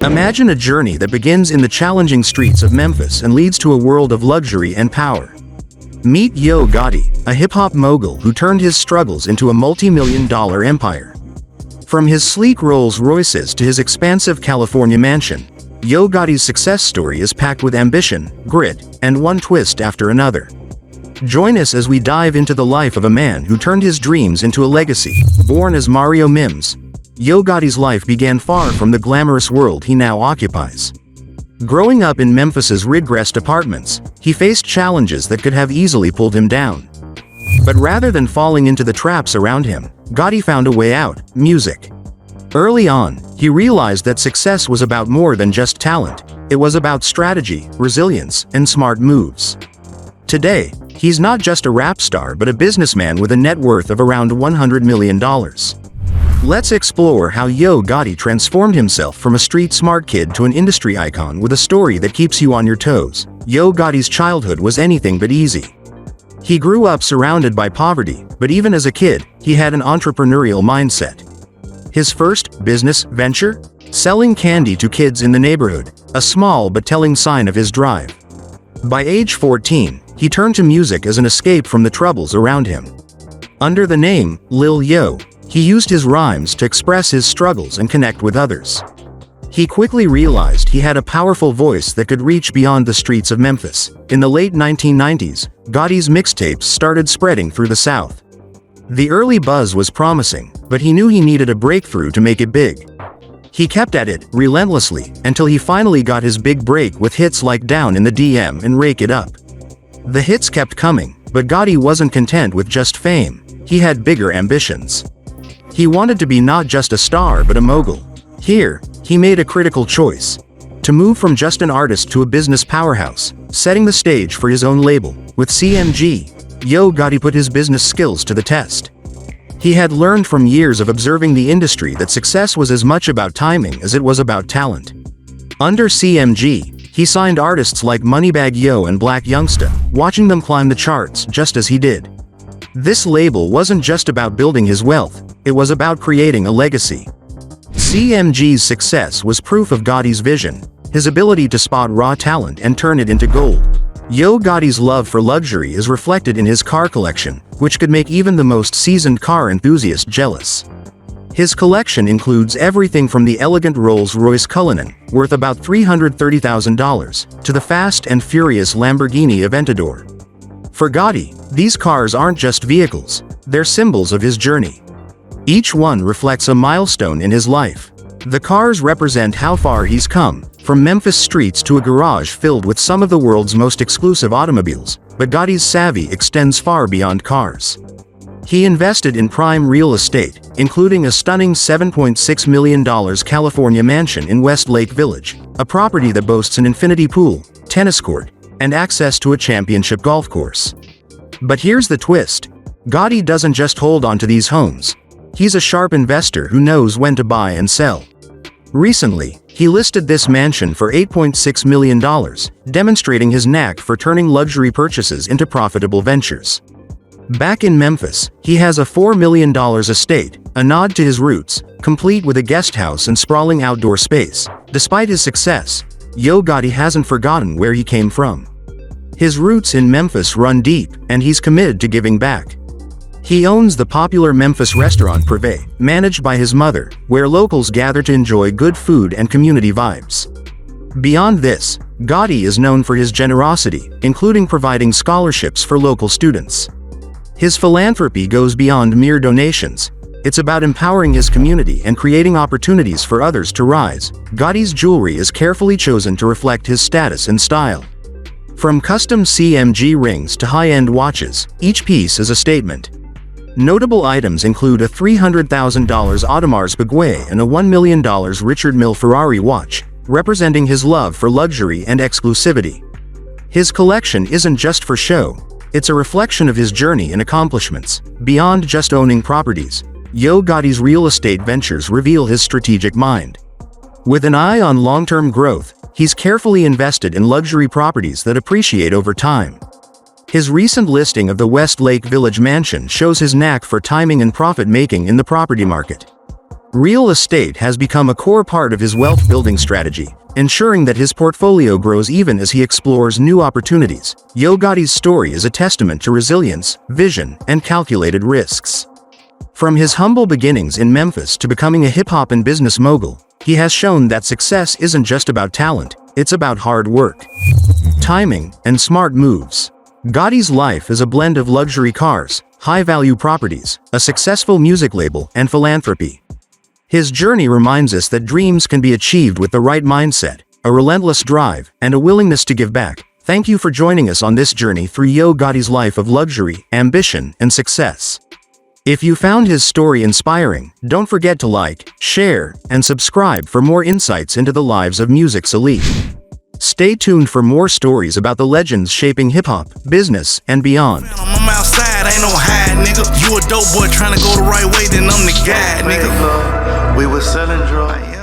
Imagine a journey that begins in the challenging streets of Memphis and leads to a world of luxury and power. Meet YoGotti, a hip-hop mogul who turned his struggles into a multi-million-dollar empire. From his sleek Rolls-Royces to his expansive California mansion, YoGotti's success story is packed with ambition, grit, and one twist after another. Join us as we dive into the life of a man who turned his dreams into a legacy. Born as Mario Mims, YoGotti's life began far from the glamorous world he now occupies. Growing up in Memphis's regressed apartments, he faced challenges that could have easily pulled him down. But rather than falling into the traps around him, Gotti found a way out: music. Early on, he realized that success was about more than just talent. It was about strategy, resilience, and smart moves. Today, he's not just a rap star but a businessman with a net worth of around $100 million. Let's explore how YoGotti transformed himself from a street-smart kid to an industry icon with a story that keeps you on your toes. YoGotti's childhood was anything but easy. He grew up surrounded by poverty, but even as a kid, he had an entrepreneurial mindset. His first business venture? Selling candy to kids in the neighborhood, a small but telling sign of his drive. By age 14, he turned to music as an escape from the troubles around him. Under the name Lil Yo, he used his rhymes to express his struggles and connect with others. He quickly realized he had a powerful voice that could reach beyond the streets of Memphis. In the late 1990s, Gotti's mixtapes started spreading through the South. The early buzz was promising, but he knew he needed a breakthrough to make it big. He kept at it relentlessly until he finally got his big break with hits like Down in the DM and Rake It Up. The hits kept coming, but Gotti wasn't content with just fame. He had bigger ambitions. He wanted to be not just a star but a mogul. Here, he made a critical choice: to move from just an artist to a business powerhouse, setting the stage for his own label. With CMG, YoGotti put his business skills to the test. He had learned from years of observing the industry that success was as much about timing as it was about talent. Under CMG, he signed artists like Moneybagg Yo and Black Youngsta, watching them climb the charts just as he did. This label wasn't just about building his wealth, it was about creating a legacy. CMG's success was proof of Gotti's vision, his ability to spot raw talent and turn it into gold. YoGotti's love for luxury is reflected in his car collection, which could make even the most seasoned car enthusiast jealous. His collection includes everything from the elegant Rolls-Royce Cullinan, worth about $330,000, to the fast and furious Lamborghini Aventador. For Gotti, these cars aren't just vehicles, they're symbols of his journey. Each one reflects a milestone in his life. The cars represent how far he's come, from Memphis streets to a garage filled with some of the world's most exclusive automobiles, but Gotti's savvy extends far beyond cars. He invested in prime real estate, including a stunning $7.6 million California mansion in Westlake Village, a property that boasts an infinity pool, tennis court, and access to a championship golf course. But here's the twist: Gotti doesn't just hold on to these homes. He's a sharp investor who knows when to buy and sell. Recently, he listed this mansion for $8.6 million, demonstrating his knack for turning luxury purchases into profitable ventures. Back in Memphis, he has a $4 million estate, a nod to his roots, complete with a guest house and sprawling outdoor space. Despite his success, YoGotti hasn't forgotten where he came from. His roots in Memphis run deep, and he's committed to giving back. He owns the popular Memphis restaurant Privé, managed by his mother, where locals gather to enjoy good food and community vibes. Beyond this, Gotti is known for his generosity, including providing scholarships for local students. His philanthropy goes beyond mere donations. It's about empowering his community and creating opportunities for others to rise. Gotti's jewelry is carefully chosen to reflect his status and style. From custom CMG rings to high-end watches, each piece is a statement. Notable items include a $300,000 Audemars Piguet and a $1 million Richard Mille Ferrari watch, representing his love for luxury and exclusivity. His collection isn't just for show, it's a reflection of his journey and accomplishments. Beyond just owning properties, YoGotti's real estate ventures reveal his strategic mind. With an eye on long-term growth, he's carefully invested in luxury properties that appreciate over time. His recent listing of the Westlake Village mansion shows his knack for timing and profit-making in the property market. Real estate has become a core part of his wealth-building strategy, ensuring that his portfolio grows even as he explores new opportunities. YoGotti's story is a testament to resilience, vision, and calculated risks. From his humble beginnings in Memphis to becoming a hip-hop and business mogul, he has shown that success isn't just about talent, it's about hard work, timing, and smart moves. Gotti's life is a blend of luxury cars, high-value properties, a successful music label, and philanthropy. His journey reminds us that dreams can be achieved with the right mindset, a relentless drive, and a willingness to give back. Thank you for joining us on this journey through YoGotti's life of luxury, ambition, and success. If you found his story inspiring, don't forget to like, share, and subscribe for more insights into the lives of music's elite. Stay tuned for more stories about the legends shaping hip-hop, business, and beyond. I'm outside, ain't no hide, nigga. You a dope boy trying to go the right way, then I'm the guy, nigga. We was selling drugs.